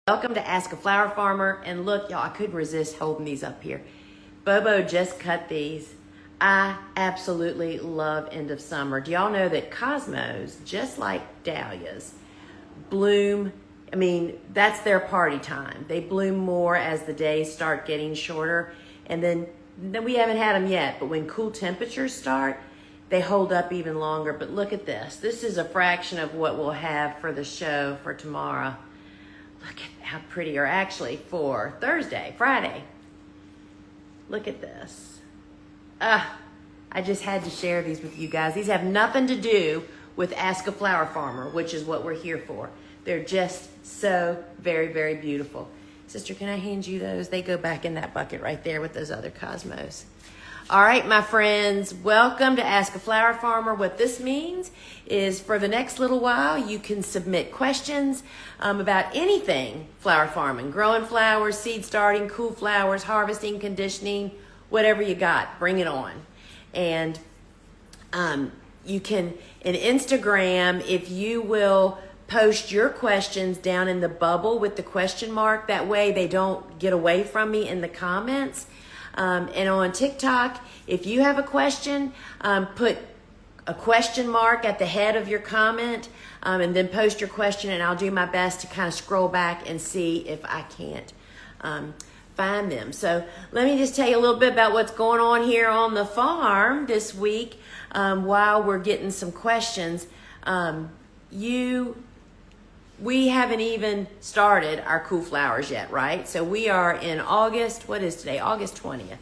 Welcome to Ask a Flower Farmer. And look, y'all, I couldn't resist holding these up here. Bobo just cut these. I absolutely love end of summer. Do y'all know that cosmos, just like dahlias, bloom? I mean, that's their party time. They bloom more as the days start getting shorter. And then we haven't had them yet, but when cool temperatures start, they hold up even longer. But look at this. This is a fraction of what we'll have for the show for tomorrow. Look at how pretty, or actually for Friday. Look at this. I just had to share these with you guys. These have nothing to do with Ask a Flower Farmer, which is what we're here for. They're just so very, very beautiful. Sister, can I hand you those? They go back in that bucket right there with those other cosmos. All right, my friends, welcome to Ask a Flower Farmer. What this means is for the next little while, you can submit questions about anything flower farming, growing flowers, seed starting, cool flowers, harvesting, conditioning, whatever you got, bring it on. And you can, in Instagram, if you will post your questions down in the bubble with the question mark, that way they don't get away from me in the comments. And on TikTok, if you have a question, put a question mark at the head of your comment and then post your question, and I'll do my best to kind of scroll back and see if I can't find them. So let me just tell you a little bit about what's going on here on the farm this week while we're getting some questions. We haven't even started our cool flowers yet, right? So we are in August. What is today? August 20th.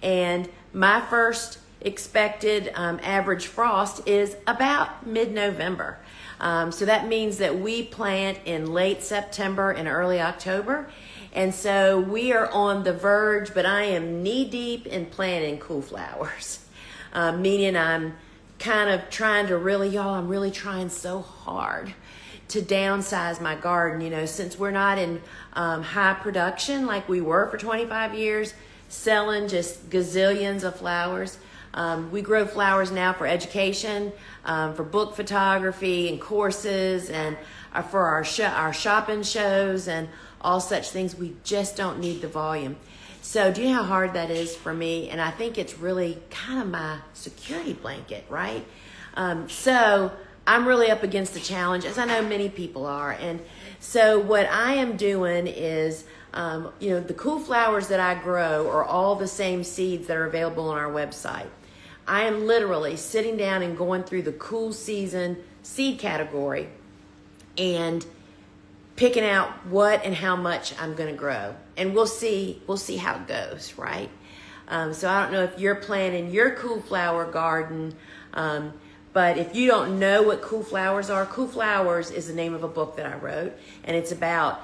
And my first expected average frost is about mid-November. So that means that we plant in late September and early October. And so we are on the verge, but I am knee-deep in planting cool flowers. Meaning I'm kind of trying to I'm really trying so hard to downsize my garden, since we're not in high production like we were for 25 years, selling just gazillions of flowers. We grow flowers now for education, for book photography and courses, and for our shopping shows and all such things. We just don't need the volume. So do you know how hard that is for me? And I think it's really kind of my security blanket, right? So I'm really up against the challenge, as I know many people are. And so what I am doing is, the cool flowers that I grow are all the same seeds that are available on our website. I am literally sitting down and going through the cool season seed category and picking out what and how much I'm going to grow. And we'll see how it goes, right? So I don't know if you're planting your cool flower garden, but if you don't know what cool flowers are, Cool Flowers is the name of a book that I wrote, and it's about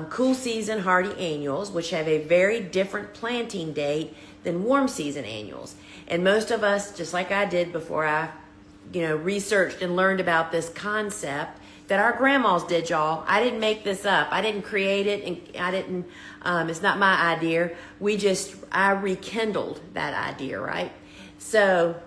cool season hardy annuals, which have a very different planting date than warm season annuals. And most of us, just like I did before I, researched and learned about this concept that our grandmas did, y'all. I didn't make this up. I didn't create it, and it's not my idea. I rekindled that idea, right? So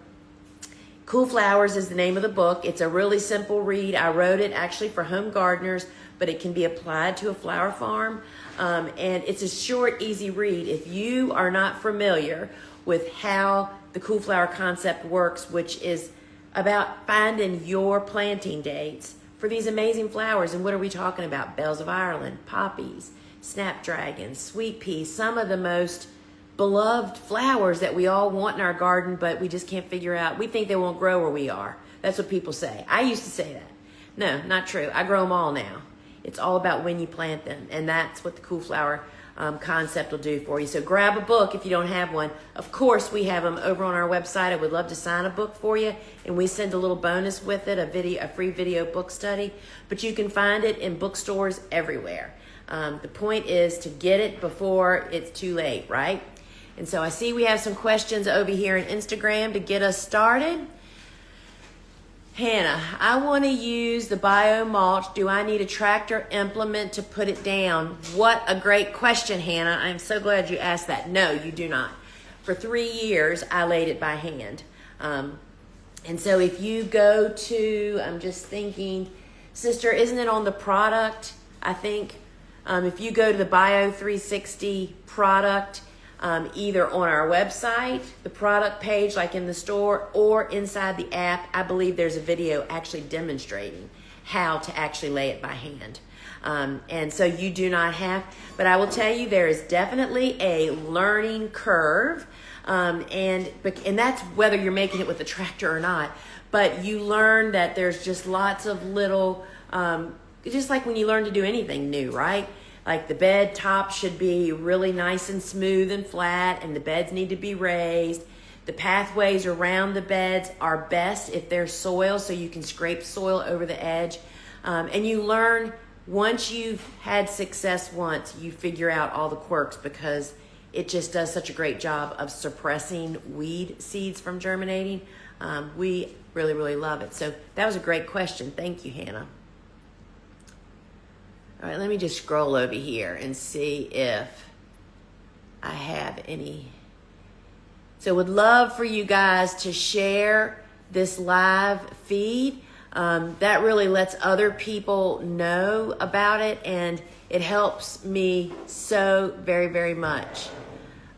Cool Flowers is the name of the book. It's a really simple read. I wrote it actually for home gardeners, but it can be applied to a flower farm. And it's a short, easy read. If you are not familiar with how the cool flower concept works, which is about finding your planting dates for these amazing flowers. And what are we talking about? Bells of Ireland, poppies, snapdragons, sweet peas, some of the most beloved flowers that we all want in our garden, but we just can't figure out. We think they won't grow where we are. That's what people say. I used to say that. No, not true. I grow them all now. It's all about when you plant them, and that's what the cool flower concept will do for you. So grab a book if you don't have one. Of course, we have them over on our website. I would love to sign a book for you, and we send a little bonus with it, a free video book study. But you can find it in bookstores everywhere. The point is to get it before it's too late, right? And so I see we have some questions over here on Instagram to get us started. Hannah, I want to use the bio mulch. Do I need a tractor implement to put it down? What a great question, Hannah. I'm so glad you asked that. No, you do not. For 3 years, I laid it by hand. And so if you go to, I'm just thinking, sister, isn't it on the product? I think If you go to the Bio 360 product, either on our website, the product page like in the store, or inside the app, I believe there's a video actually demonstrating how to actually lay it by hand. And so you do not have, but I will tell you there is definitely a learning curve. And that's whether you're making it with a tractor or not, but you learn that there's just lots of little, just like when you learn to do anything new, right? Like the bed top should be really nice and smooth and flat, and the beds need to be raised. The pathways around the beds are best if there's soil, so you can scrape soil over the edge. And you learn, once you've had success once, you figure out all the quirks, because it just does such a great job of suppressing weed seeds from germinating. We really, really love it. So that was a great question. Thank you, Hannah. All right, let me just scroll over here and see if I have any. So would love for you guys to share this live feed. That really lets other people know about it, and it helps me so very, very much.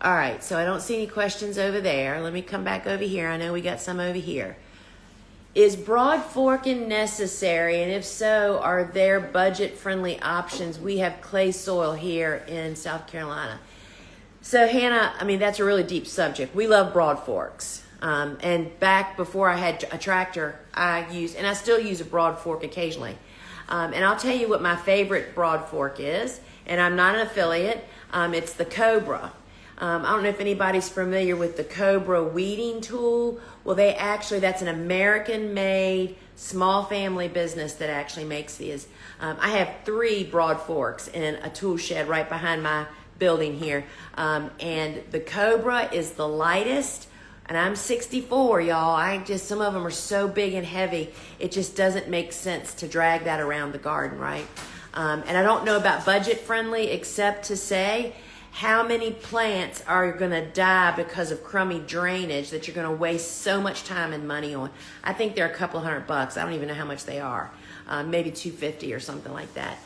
All right, so I don't see any questions over there. Let me come back over here. I know we got some over here. Is broad forking necessary? And if so, are there budget-friendly options? We have clay soil here in South Carolina. So Hannah, I mean, that's a really deep subject. We love broad forks. And back before I had a tractor, I used, and I still use a broad fork occasionally. And I'll tell you what my favorite broad fork is, and I'm not an affiliate. It's the Cobra. I don't know if anybody's familiar with the Cobra weeding tool. Well, that's an American-made small family business that actually makes these. I have 3 broad forks in a tool shed right behind my building here. And the Cobra is the lightest, and I'm 64, y'all. Some of them are so big and heavy, it just doesn't make sense to drag that around the garden, right? And I don't know about budget-friendly, except to say, how many plants are going to die because of crummy drainage that you're going to waste so much time and money on? I think they're a couple $100. I don't even know how much they are. Maybe $250 or something like that.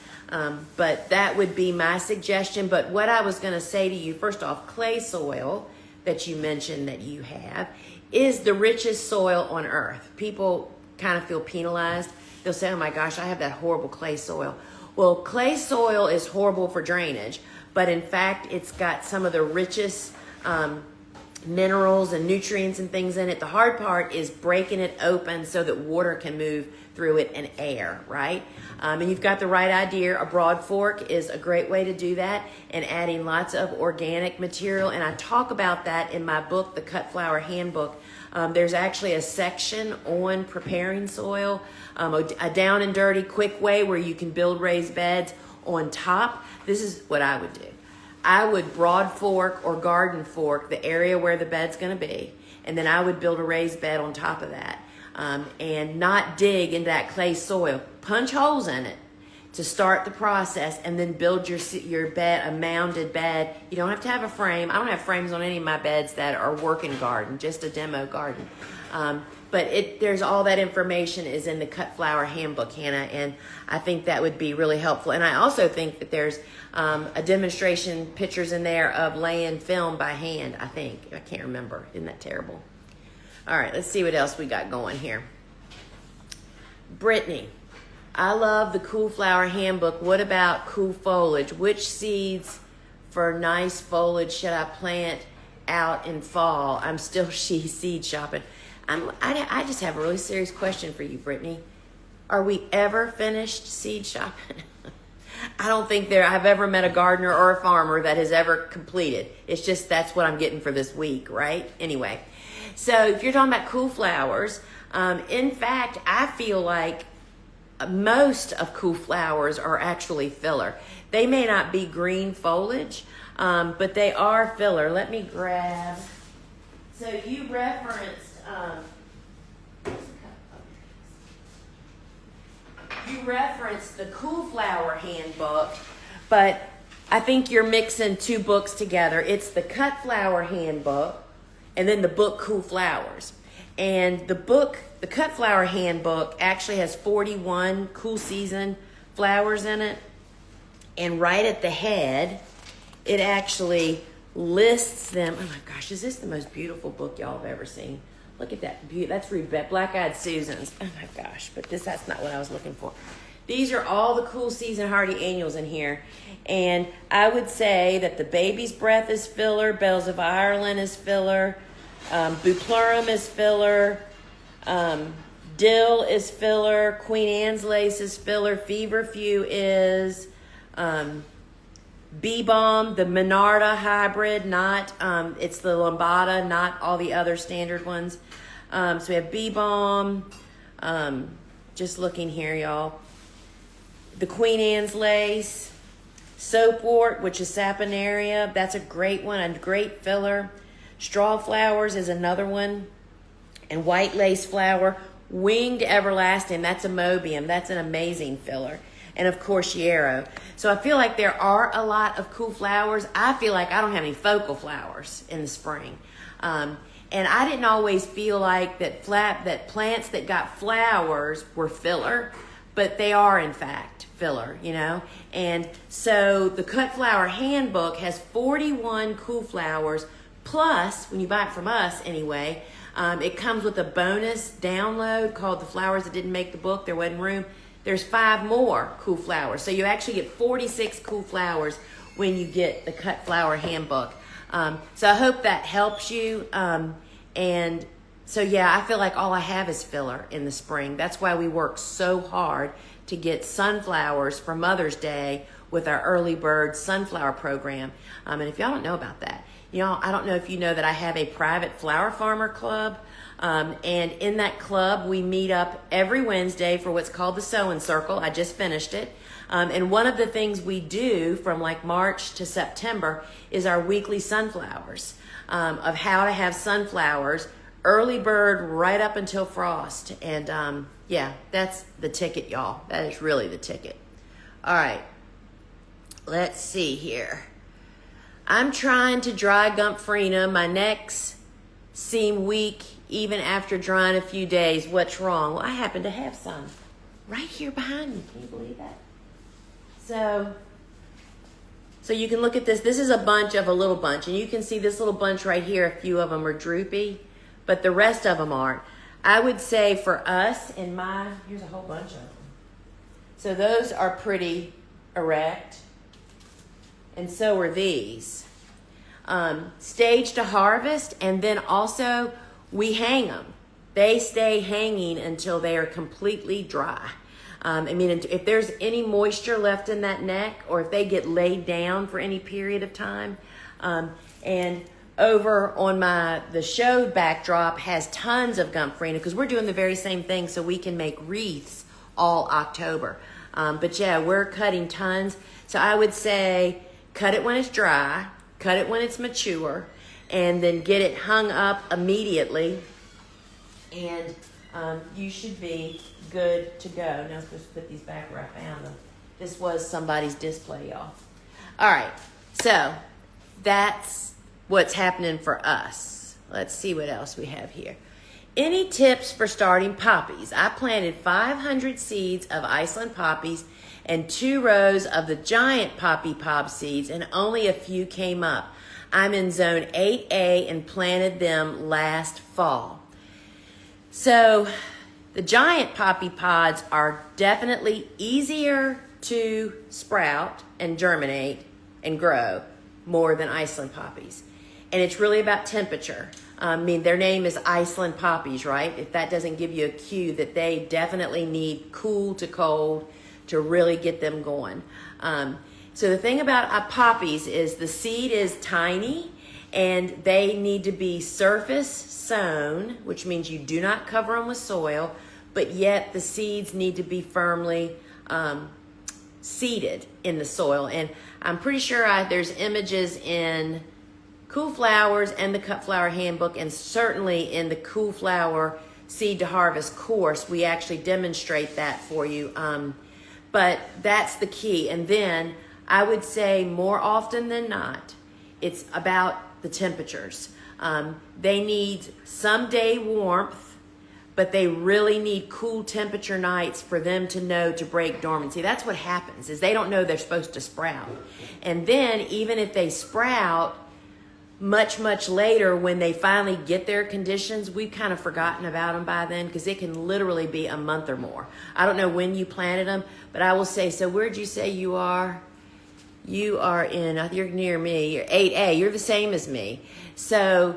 But that would be my suggestion. But what I was going to say to you, first off, clay soil that you mentioned that you have is the richest soil on earth. People kind of feel penalized. They'll say, oh my gosh, I have that horrible clay soil. Well, clay soil is horrible for drainage, but in fact, it's got some of the richest minerals and nutrients and things in it. The hard part is breaking it open so that water can move through it and air, right? And you've got the right idea. A broad fork is a great way to do that, and adding lots of organic material. And I talk about that in my book, The Cut Flower Handbook. There's actually a section on preparing soil, a down and dirty, quick way where you can build raised beds on top. This is what I would do. I would broad fork or garden fork the area where the bed's going to be, and then I would build a raised bed on top of that, and not dig into that clay soil. Punch holes in it to start the process, and then build your bed, a mounded bed. You don't have to have a frame. I don't have frames on any of my beds that are working garden, just a demo garden. But there's all that information is in the Cut Flower Handbook, Hannah, and I think that would be really helpful. And I also think that there's a demonstration pictures in there of laying film by hand, I think. I can't remember. Isn't that terrible? All right, let's see what else we got going here. Brittany, I love the Cool Flower Handbook. What about cool foliage? Which seeds for nice foliage should I plant out in fall? I'm still seed shopping. I just have a really serious question for you, Brittany. Are we ever finished seed shopping? I don't think I've ever met a gardener or a farmer that has ever completed. It's just that's what I'm getting for this week, right? Anyway, so if you're talking about cool flowers, in fact, I feel like most of cool flowers are actually filler. They may not be green foliage, but they are filler. Let me grab. So you referenced. You referenced the Cool Flower Handbook, but I think you're mixing 2 books together. It's the Cut Flower Handbook, and then the book Cool Flowers. And the book, the Cut Flower Handbook, actually has 41 cool season flowers in it. And right at the head, it actually lists them. Oh my gosh, is this the most beautiful book y'all have ever seen? Look at that. That's Black Eyed Susans. Oh my gosh, but that's not what I was looking for. These are all the cool season hardy annuals in here. And I would say that the Baby's Breath is filler, Bells of Ireland is filler, Bupleurum is filler, Dill is filler, Queen Anne's Lace is filler, Feverfew is, Bee Balm, the Minarda hybrid, not, it's the Lambada, not all the other standard ones. So we have Bee Balm, just looking here, y'all. The Queen Anne's Lace, Soapwort, which is Saponaria. That's a great one, a great filler. Straw Flowers is another one. And White Lace Flower. Winged Everlasting, that's a Mobium. That's an amazing filler. And of course, Yarrow. So I feel like there are a lot of cool flowers. I feel like I don't have any focal flowers in the spring. And I didn't always feel like that plants that got flowers were filler, but they are in fact filler, you know? And so the Cut Flower Handbook has 41 cool flowers, plus, when you buy it from us anyway, it comes with a bonus download called The Flowers That Didn't Make the Book, There Wasn't Room. There's 5 more cool flowers. So you actually get 46 cool flowers when you get the Cut Flower Handbook. So I hope that helps you. And so, yeah, I feel like all I have is filler in the spring. That's why we work so hard to get sunflowers for Mother's Day with our early bird sunflower program. And if y'all don't know about that, y'all, I don't know if you know that I have a private flower farmer club. And in that club, we meet up every Wednesday for what's called the Sewing Circle. I just finished it. And one of the things we do from like March to September is our weekly sunflowers, of how to have sunflowers early bird right up until frost. And yeah, that's the ticket, y'all. That is really the ticket. All right, let's see here. I'm trying to dry gomphrena. My necks seem weak even after drying a few days. What's wrong? Well, I happen to have some right here behind me. Can you believe that? So you can look at this. This is a bunch of a little bunch, and you can see this little bunch right here. A few of them are droopy, but the rest of them aren't. I would say for us, here's a whole bunch of them. So those are pretty erect, and so are these. Stage to harvest, and then also we hang them. They stay hanging until they are completely dry. I mean, if there's any moisture left in that neck, or if they get laid down for any period of time, and over on the show backdrop has tons of gomphrena, because we're doing the very same thing so we can make wreaths all October. But yeah, we're cutting tons. So I would say cut it when it's dry, cut it when it's mature, and then get it hung up immediately, and you should be good to go. Now I'm supposed to put these back where I found them. This was somebody's display, y'all. All right, so that's what's happening for us. Let's see what else we have here. Any tips for starting poppies? I planted 500 seeds of Iceland poppies and 2 rows of the giant poppy pod seeds, and only a few came up. I'm in zone 8A and planted them last fall. So the giant poppy pods are definitely easier to sprout and germinate and grow more than Iceland poppies. And it's really about temperature. I mean, their name is Iceland poppies, right? If that doesn't give you a cue that they definitely need cool to cold to really get them going. So the thing about poppies is the seed is tiny, and they need to be surface sown, which means you do not cover them with soil, but yet the seeds need to be firmly seeded in the soil. And I'm pretty sure there's images in Cool Flowers and the Cut Flower Handbook, and certainly in the Cool Flower Seed to Harvest course, we actually demonstrate that for you. But that's the key. And then I would say more often than not, it's about the temperatures. They need some day warmth, but they really need cool temperature nights for them to know to break dormancy. That's what happens, is they don't know they're supposed to sprout. And then even if they sprout much later, when they finally get their conditions, we've kind of forgotten about them by then, because it can literally be a month or more. I don't know when you planted them, but I will say, so where'd you say you are? You are you're near me, you're 8A, you're the same as me. So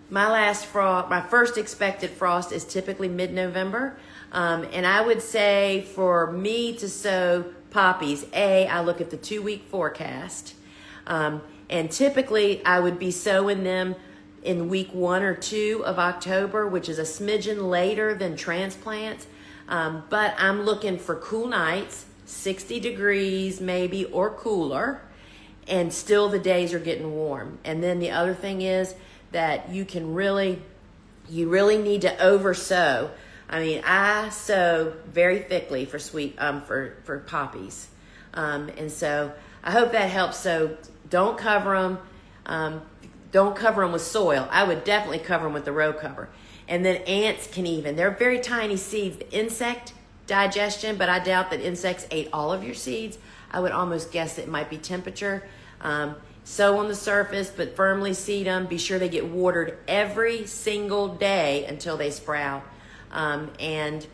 my first expected frost is typically mid-November. And I would say for me to sow poppies, I look at the 2-week forecast. And typically I would be sowing them in week 1 or 2 of October, which is a smidgen later than transplants. But I'm looking for cool nights, 60 degrees maybe or cooler, and still the days are getting warm. And then the other thing is that you really need to over sow. I mean, I sow very thickly for for poppies. And so I hope that helps. So don't cover them. Don't cover them with soil. I would definitely cover them with the row cover. And then ants they're very tiny seeds. The insect digestion, but I doubt that insects ate all of your seeds. I would almost guess it might be temperature. Sow on the surface, but firmly seed them. Be sure they get watered every single day until they sprout. And,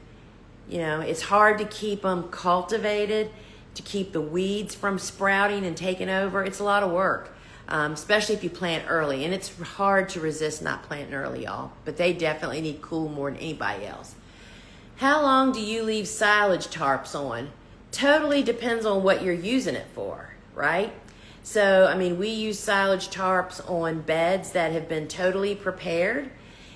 it's hard to keep them cultivated, to keep the weeds from sprouting and taking over. It's a lot of work, especially if you plant early. And it's hard to resist not planting early, y'all. But they definitely need cool more than anybody else. How long do you leave silage tarps on? Totally depends on what you're using it for, right? So, I mean, we use silage tarps on beds that have been totally prepared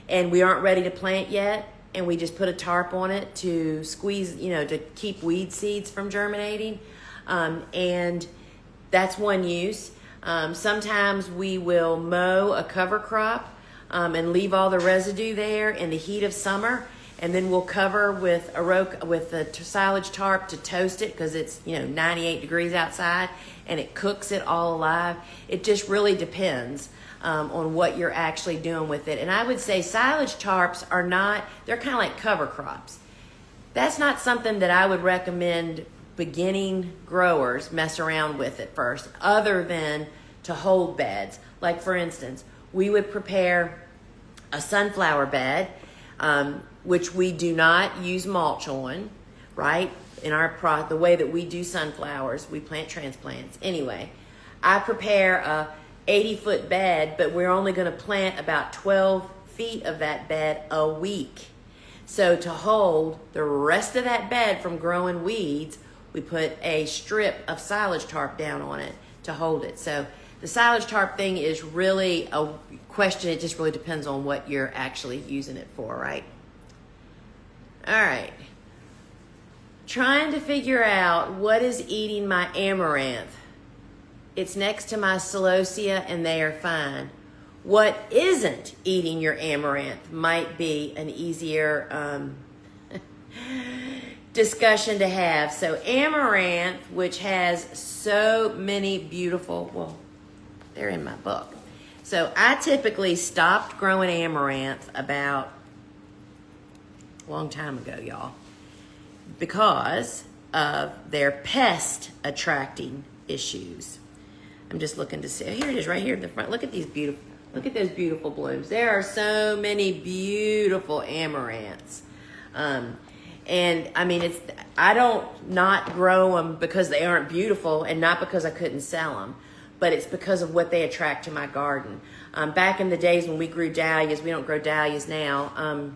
and we aren't ready to plant yet. And we just put a tarp on it to squeeze, to keep weed seeds from germinating. And that's one use. Sometimes we will mow a cover crop and leave all the residue there in the heat of summer. And then we'll cover with the silage tarp to toast it, because it's 98 degrees outside and it cooks it all alive. It just really depends on what you're actually doing with it. And I would say silage tarps they're kind of like cover crops. That's not something that I would recommend beginning growers mess around with at first, other than to hold beds. Like for instance, we would prepare a sunflower bed, which we do not use mulch on, right? In the way that we do sunflowers, we plant transplants. Anyway, I prepare a 80-foot bed, but we're only going to plant about 12 feet of that bed a week. So to hold the rest of that bed from growing weeds, we put a strip of silage tarp down on it to hold it. So the silage tarp thing is really a question. It just really depends on what you're actually using it for, right? All right. Trying to figure out what is eating my amaranth. It's next to my celosia and they are fine. What isn't eating your amaranth might be an easier discussion to have. So amaranth, which has so many beautiful, they're in my book. So I typically stopped growing amaranth about a long time ago, y'all, because of their pest attracting issues. I'm just looking to see. Here it is, right here in the front. Look at those beautiful blooms. There are so many beautiful amaranths. And I mean, I don't not grow them because they aren't beautiful and not because I couldn't sell them, but it's because of what they attract to my garden. Back in the days when we grew dahlias, we don't grow dahlias now.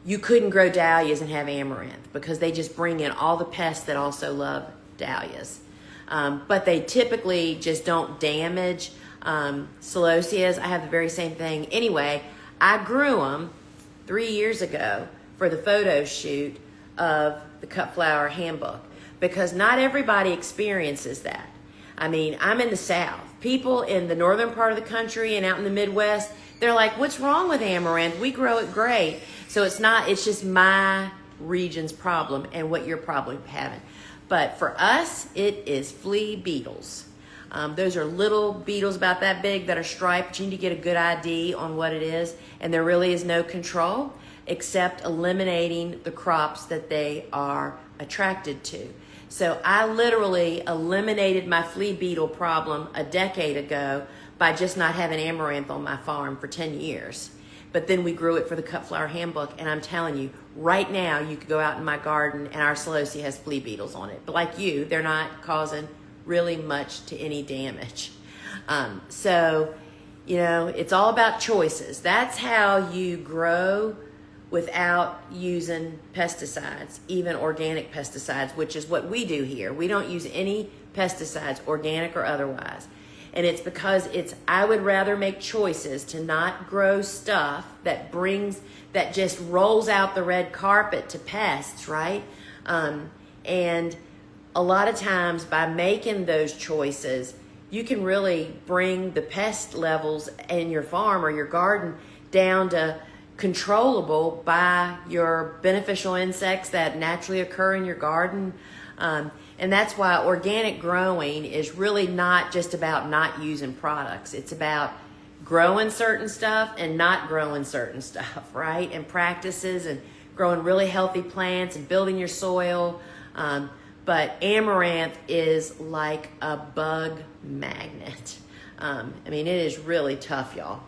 You couldn't grow dahlias and have amaranth because they just bring in all the pests that also love dahlias. But they typically just don't damage celosias. I have the very same thing. Anyway, I grew them 3 years ago for the photo shoot of the Cut Flower Handbook, because not everybody experiences that. I mean, I'm in the South. People in the northern part of the country and out in the Midwest, they're like, what's wrong with amaranth? We grow it great. So it's just my region's problem and what you're probably having. But for us, it is flea beetles. Those are little beetles about that big that are striped. You need to get a good ID on what it is, and there really is no control except eliminating the crops that they are attracted to. So I literally eliminated my flea beetle problem a decade ago by just not having amaranth on my farm for 10 years. But then we grew it for the Cut Flower Handbook, and I'm telling you, right now you could go out in my garden and our celosia has flea beetles on it. But like you, they're not causing really much to any damage. So, you know, it's all about choices. That's how you grow without using pesticides, even organic pesticides, which is what we do here. We don't use any pesticides, organic or otherwise. And it's because I would rather make choices to not grow stuff that just rolls out the red carpet to pests, right? And a lot of times by making those choices, you can really bring the pest levels in your farm or your garden down to controllable by your beneficial insects that naturally occur in your garden. And that's why organic growing is really not just about not using products. It's about growing certain stuff and not growing certain stuff, right? And practices and growing really healthy plants and building your soil. But amaranth is like a bug magnet. I mean, it is really tough, y'all.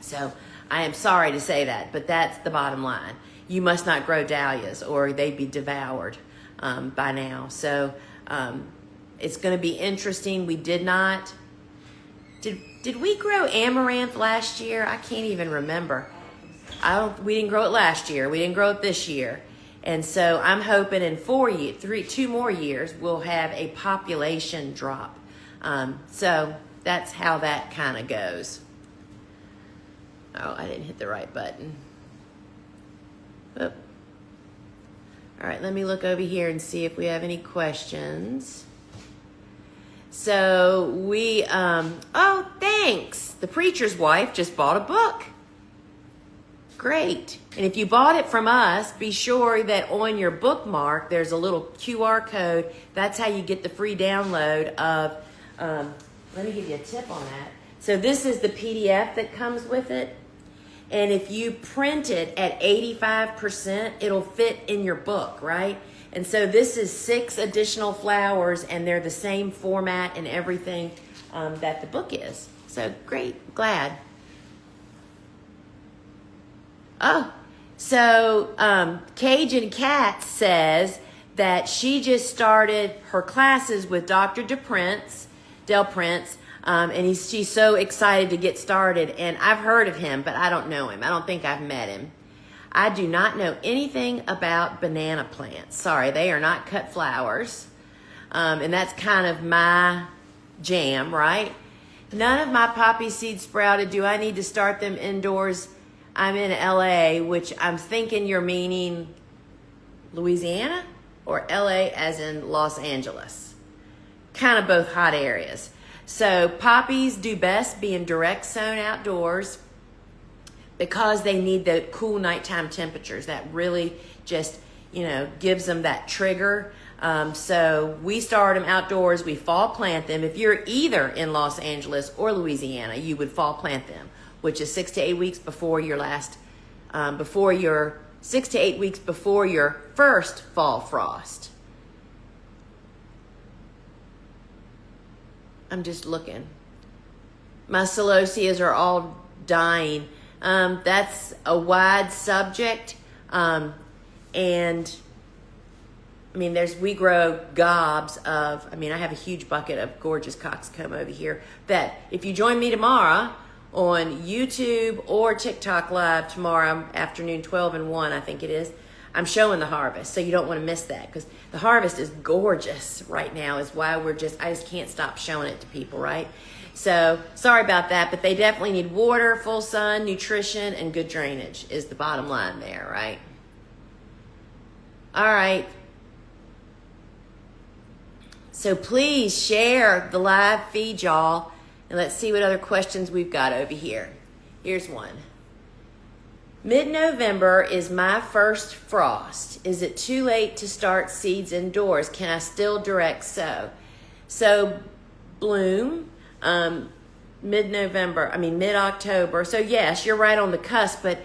So I am sorry to say that, but that's the bottom line. You must not grow dahlias or they'd be devoured by now. So it's going to be interesting. We did not. Did we grow amaranth last year? I can't even remember. We didn't grow it last year. We didn't grow it this year. And so I'm hoping in 2 more years, we'll have a population drop. So that's how that kind of goes. Oh, I didn't hit the right button. Oop. All right, let me look over here and see if we have any questions. So oh, thanks. The preacher's wife just bought a book. Great. And if you bought it from us, be sure that on your bookmark, there's a little QR code. That's how you get the free download of, let me give you a tip on that. So this is the PDF that comes with it. And if you print it at 85%, it'll fit in your book, right? And so this is 6 additional flowers, and they're the same format and everything that the book is. So great, glad. Oh, so Cajun Cat says that she just started her classes with Dr. Del Prince, and she's so excited to get started. And I've heard of him, but I don't know him. I don't think I've met him. I do not know anything about banana plants. Sorry, they are not cut flowers. And that's kind of my jam, right? None of my poppy seeds sprouted. Do I need to start them indoors? I'm in LA, which I'm thinking you're meaning Louisiana or LA as in Los Angeles. Kind of both hot areas. So poppies do best being direct sown outdoors because they need the cool nighttime temperatures. That really just, gives them that trigger. So we start them outdoors. We fall plant them. If you're either in Los Angeles or Louisiana, you would fall plant them, which is 6 to 8 weeks before your 6 to 8 weeks before your first fall frost. I'm just looking. My celosias are all dying. That's a wide subject. And we grow gobs of, I have a huge bucket of gorgeous coxcomb over here that if you join me tomorrow on YouTube or TikTok Live tomorrow afternoon, 12 and 1, I think it is, I'm showing the harvest. So you don't want to miss that because the harvest is gorgeous right now is why I just can't stop showing it to people, right? So sorry about that, but they definitely need water, full sun, nutrition, and good drainage is the bottom line there, right? All right. So please share the live feed, y'all. And let's see what other questions we've got over here. Here's one. Mid-November is my first frost. Is it too late to start seeds indoors? Can I still direct sow? So bloom mid-October. So yes, you're right on the cusp, but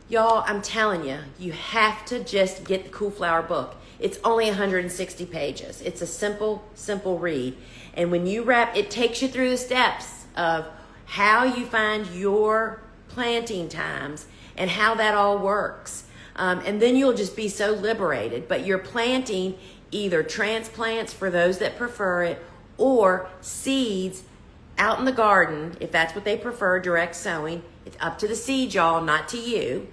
y'all, I'm telling you, you have to just get the Cool Flower book. It's only 160 pages. It's a simple read. And when you it takes you through the steps of how you find your planting times and how that all works. And then you'll just be so liberated. But you're planting either transplants for those that prefer it or seeds out in the garden, if that's what they prefer, direct sowing. It's up to the seed, y'all, not to you.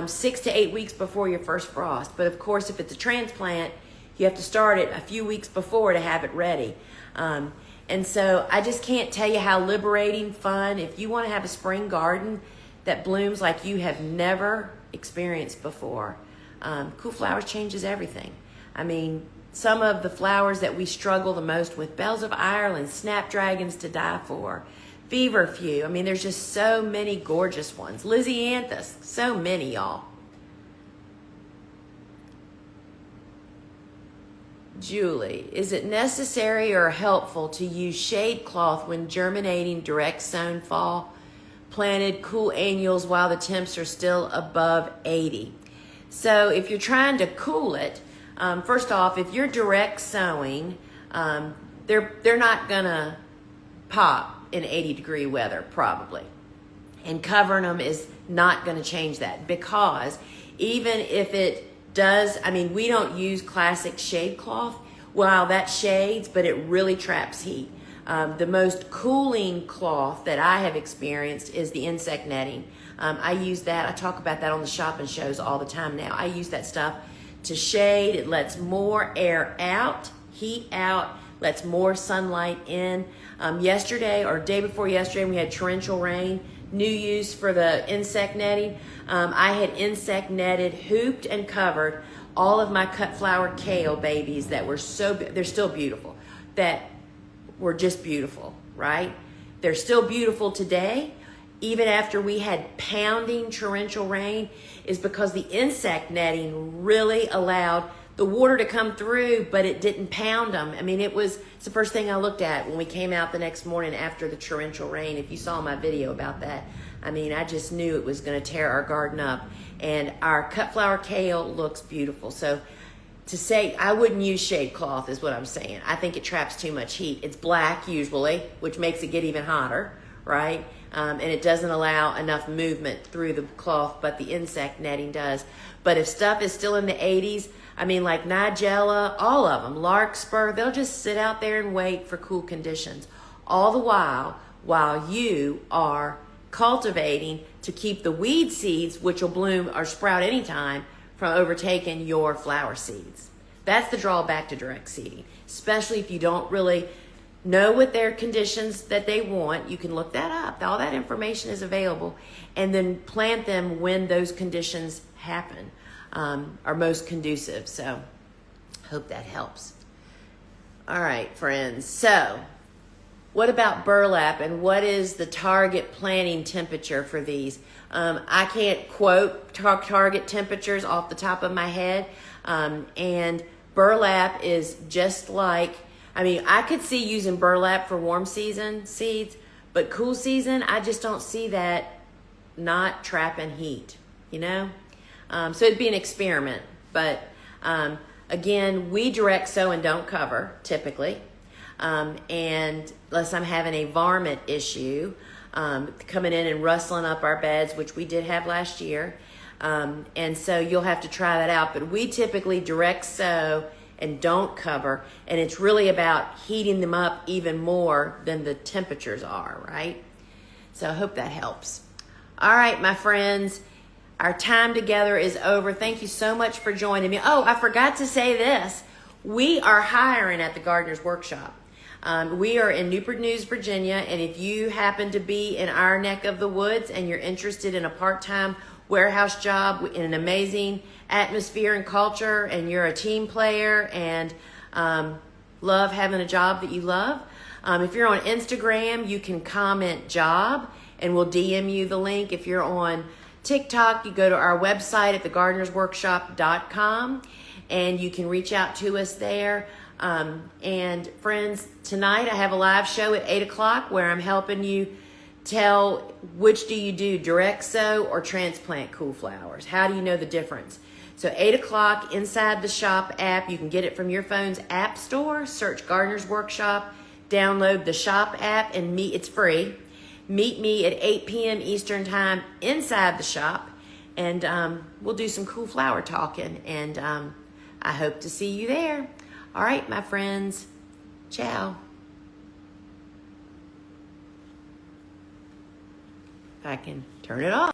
6 to 8 weeks before your first frost. But of course, if it's a transplant, you have to start it a few weeks before to have it ready. And so I just can't tell you how liberating, fun, if you want to have a spring garden that blooms like you have never experienced before, Cool Flowers changes everything. I mean, some of the flowers that we struggle the most with, bells of Ireland, snapdragons to die for, feverfew. I mean, there's just so many gorgeous ones. Lysianthus, so many, y'all. Julie, is it necessary or helpful to use shade cloth when germinating direct sown fall planted cool annuals while the temps are still above 80? So if you're trying to cool it, first off, if you're direct sowing, they're not gonna pop in 80-degree weather, probably. And covering them is not gonna change that, because even if it does, I mean, we don't use classic shade cloth. Well, that shades, but it really traps heat. The most cooling cloth that I have experienced is the insect netting. I use that. I talk about that on the shopping shows all the time now. I use that stuff to shade. It lets more air out, heat out, lets more sunlight in. Yesterday or day before yesterday, we had torrential rain. New use for the insect netting. I had insect netted, hooped, and covered all of my cut flower kale babies that were they're still beautiful, that were just beautiful, right? They're still beautiful today, even after we had pounding torrential rain, is because the insect netting really allowed the water to come through, but it didn't pound them. I mean, it's the first thing I looked at when we came out the next morning after the torrential rain. If you saw my video about that, I mean, I just knew it was going to tear our garden up. And our cut flower kale looks beautiful. So to say I wouldn't use shade cloth is what I'm saying. I think it traps too much heat. It's black usually, which makes it get even hotter, right? And it doesn't allow enough movement through the cloth, but the insect netting does. But if stuff is still in the 80s, I mean, like Nigella, all of them, larkspur, they'll just sit out there and wait for cool conditions. All the while you are cultivating to keep the weed seeds, which will bloom or sprout anytime, from overtaking your flower seeds. That's the drawback to direct seeding, especially if you don't really know what their conditions that they want. You can look that up. All that information is available, and then plant them when those conditions happen, are most conducive. So hope that helps. All right, friends. So what about burlap, and what is the target planting temperature for these? I can't quote target temperatures off the top of my head. And burlap is just like, I mean, I could see using burlap for warm season seeds, but cool season, I just don't see that not trapping heat, you know? So it'd be an experiment. But again, we direct sow and don't cover typically. And unless I'm having a varmint issue coming in and rustling up our beds, which we did have last year. And so you'll have to try that out. But we typically direct sow and don't cover. And it's really about heating them up even more than the temperatures are, right? So I hope that helps. All right, my friends, our time together is over. Thank you so much for joining me. Oh, I forgot to say this. We are hiring at the Gardener's Workshop. We are in Newport News, Virginia, and if you happen to be in our neck of the woods and you're interested in a part-time warehouse job in an amazing atmosphere and culture, and you're a team player and love having a job that you love, if you're on Instagram, you can comment job and we'll DM you the link. If you're on TikTok, you go to our website at thegardenersworkshop.com and you can reach out to us there. And friends, tonight I have a live show at 8 o'clock where I'm helping you tell which do you do, direct sow or transplant cool flowers. How do you know the difference? So 8 o'clock inside the shop app, you can get it from your phone's app store, search Gardener's Workshop, download the shop app, and it's free. Meet me at 8 p.m. Eastern time inside the shop, and we'll do some cool flower talking, and I hope to see you there. All right, my friends, ciao. If I can turn it off.